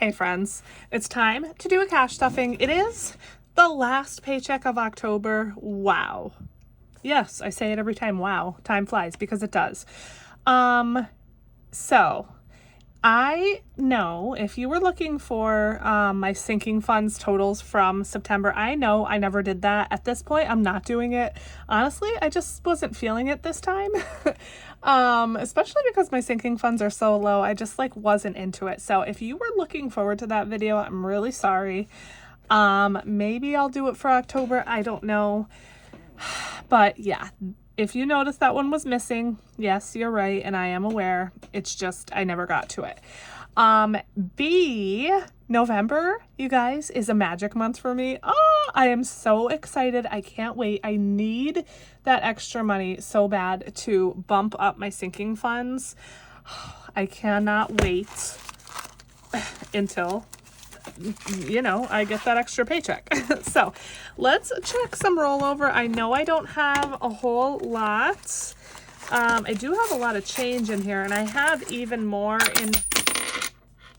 Hey friends, it's time to do a cash stuffing. It is the last paycheck of October. Wow. Yes, I say it every time. Wow. Time flies, because it does. So I know if you were looking for my sinking funds totals from September, I know I never did that. At this point, I'm not doing it. Honestly, I just wasn't feeling it this time. Especially because my sinking funds are so low. I just wasn't into it. So if you were looking forward to that video, I'm really sorry. Maybe I'll do it for October. I don't know. But yeah, if you notice that one was missing, yes, you're right, and I am aware. It's just I never got to it. November, you guys, is a magic month for me. Oh, I am so excited. I can't wait. I need that extra money so bad to bump up my sinking funds. I cannot wait until I get that extra paycheck. So let's check some rollover. I know I don't have a whole lot. I do have a lot of change in here, and I have even more in,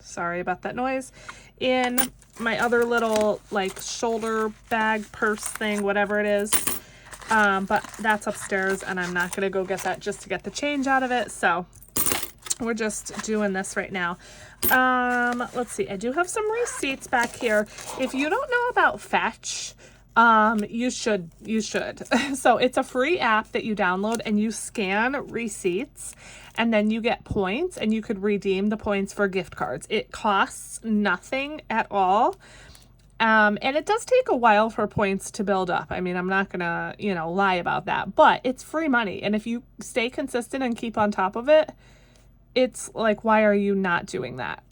sorry about that noise, in my other little shoulder bag, purse thing, whatever it is. But that's upstairs, and I'm not gonna go get that just to get the change out of it. So we're just doing this right now. Let's see. I do have some receipts back here. If you don't know about Fetch, you should. So it's a free app that you download, and you scan receipts, and then you get points, and you could redeem the points for gift cards. It costs nothing at all. And it does take a while for points to build up. I mean, I'm not gonna, lie about that, but it's free money. And if you stay consistent and keep on top of it, it's why are you not doing that?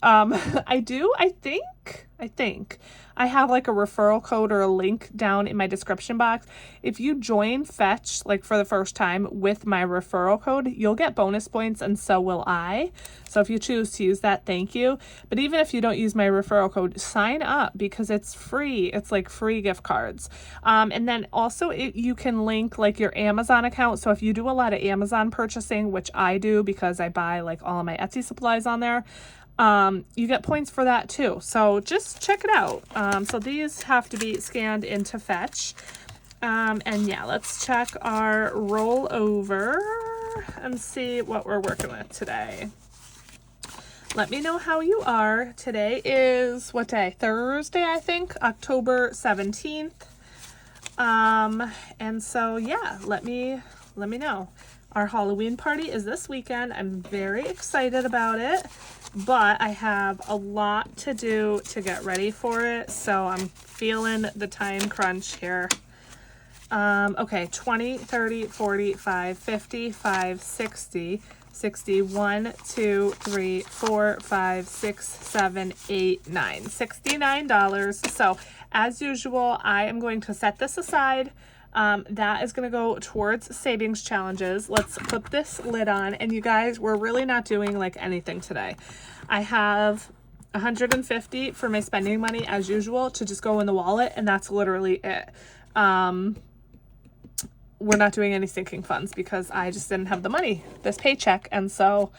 I think I have a referral code or a link down in my description box. If you join Fetch for the first time with my referral code, you'll get bonus points, and so will I. So if you choose to use that, thank you. But even if you don't use my referral code, sign up, because it's free. It's free gift cards. And then also you can link your Amazon account. So if you do a lot of Amazon purchasing, which I do because I buy all of my Etsy supplies on there, you get points for that too. So just check it out. So these have to be scanned into Fetch. And yeah, let's check our rollover and see what we're working with today. Let me know how you are. Today is what day? Thursday, I think, October 17th. And so yeah, let me know. Our Halloween party is this weekend. I'm very excited about it, but I have a lot to do to get ready for it, so I'm feeling the time crunch here. Okay, 20, 30, 45, 55, 60, 61, 2, 3, 4, 5, 6, 7, 8, 9. $69. So as usual, I am going to set this aside. That is going to go towards savings challenges. Let's put this lid on. And you guys, we're really not doing anything today. I have $150 for my spending money as usual to just go in the wallet, and that's literally it. We're not doing any sinking funds because I just didn't have the money this paycheck. And so,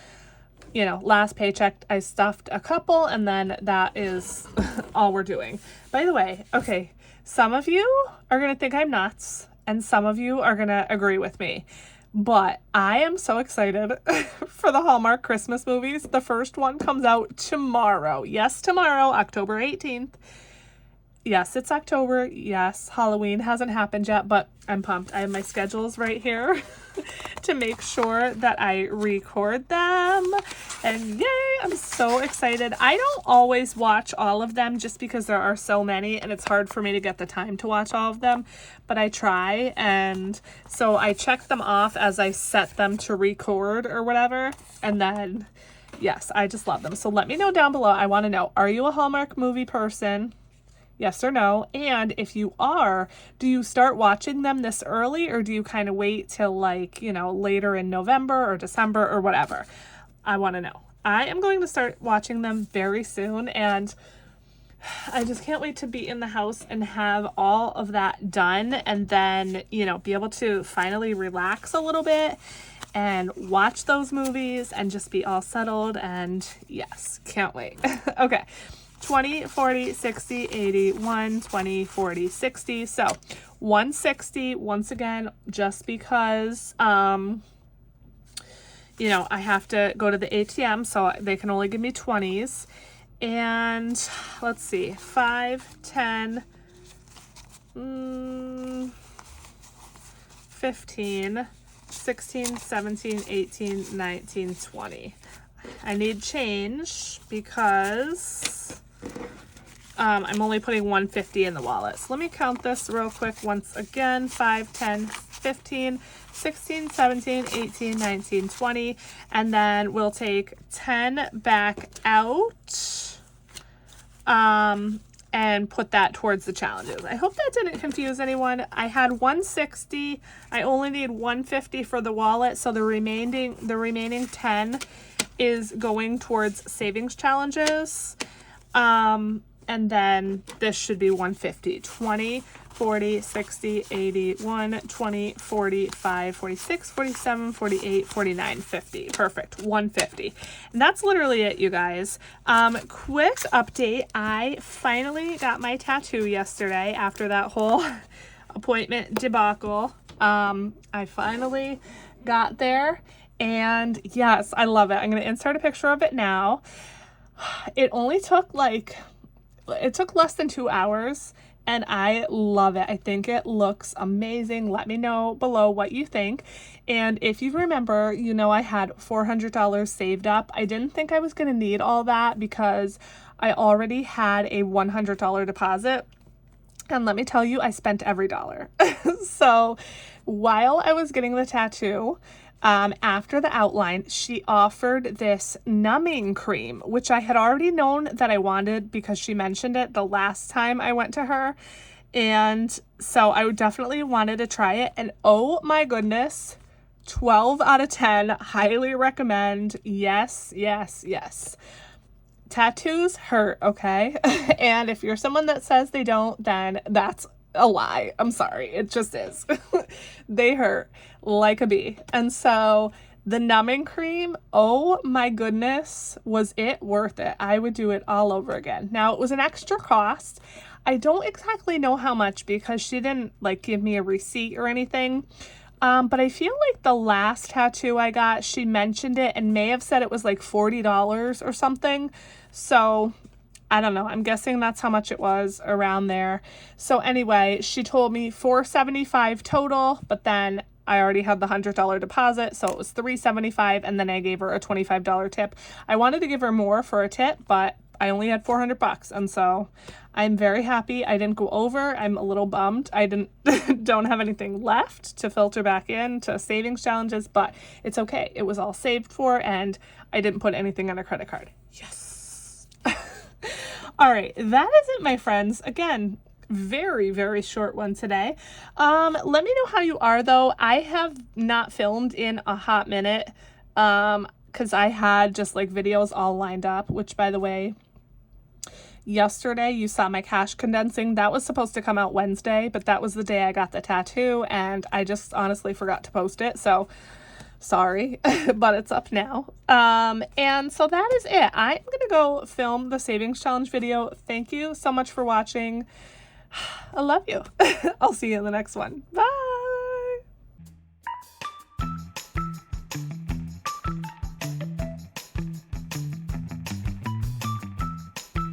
last paycheck I stuffed a couple, and then that is all we're doing. By the way, okay, some of you are going to think I'm nuts, and some of you are going to agree with me. But I am so excited for the Hallmark Christmas movies. The first one comes out tomorrow. Yes, tomorrow, October 18th. Yes, it's October. Yes, Halloween hasn't happened yet, but I'm pumped. I have my schedules right here to make sure that I record them. And yay, I'm so excited. I don't always watch all of them just because there are so many, and it's hard for me to get the time to watch all of them, but I try. And so I check them off as I set them to record or whatever. And then, yes, I just love them. So let me know down below. I want to know, are you a Hallmark movie person? Yes or no? And if you are, do you start watching them this early, or do you kind of wait till later in November or December or whatever? I want to know. I am going to start watching them very soon, and I just can't wait to be in the house and have all of that done, and then, be able to finally relax a little bit and watch those movies and just be all settled. And yes, can't wait. Okay. 20, 40, 60, 80, 1, 20, 40, 60. So 160 once again, just because, you know, I have to go to the ATM, so they can only give me 20s. And let's see, 5, 10, 15, 16, 17, 18, 19, 20. I need change because I'm only putting 150 in the wallet. So let me count this real quick once again. 5, 10, 15, 16, 17, 18, 19, 20. And then we'll take 10 back out and put that towards the challenges. I hope that didn't confuse anyone. I had 160. I only need 150 for the wallet. So the remaining 10 is going towards savings challenges. And then this should be 150. 20, 40, 60, 80, 1, 20, 45, 46, 47, 48, 49, 50. Perfect. 150. And that's literally it, you guys. Quick update. I finally got my tattoo yesterday after that whole appointment debacle. I finally got there. And yes, I love it. I'm going to insert a picture of it now. It only took less than 2 hours, and I love it. I think it looks amazing. Let me know below what you think. And if you remember, you know, I had $400 saved up. I didn't think I was going to need all that because I already had a $100 deposit. And let me tell you, I spent every dollar. So while I was getting the tattoo, after the outline, she offered this numbing cream, which I had already known that I wanted because she mentioned it the last time I went to her. And so I definitely wanted to try it. And oh my goodness, 12 out of 10, highly recommend. Yes, yes, yes. Tattoos hurt, okay? And if you're someone that says they don't, then that's a lie. I'm sorry. It just is. They hurt like a bee. And so the numbing cream, oh my goodness, was it worth it? I would do it all over again. Now, it was an extra cost. I don't exactly know how much because she didn't give me a receipt or anything. But I feel like the last tattoo I got, she mentioned it and may have said it was like $40 or something. So I don't know. I'm guessing that's how much it was, around there. So anyway, she told me $475 total, but then I already had the $100 deposit, so it was $375, and then I gave her a $25 tip. I wanted to give her more for a tip, but I only had $400, and so I'm very happy I didn't go over. I'm a little bummed I don't have anything left to filter back in to savings challenges, but it's okay. It was all saved for, and I didn't put anything on a credit card. Yes. All right, that is it, my friends. Again, very, very short one today. Let me know how you are, though. I have not filmed in a hot minute because I had just videos all lined up, which, by the way, yesterday you saw my cash condensing. That was supposed to come out Wednesday, but that was the day I got the tattoo, and I just honestly forgot to post it. So sorry, but it's up now. And so that is it. I'm going to go film the savings challenge video. Thank you so much for watching. I love you. I'll see you in the next one. Bye.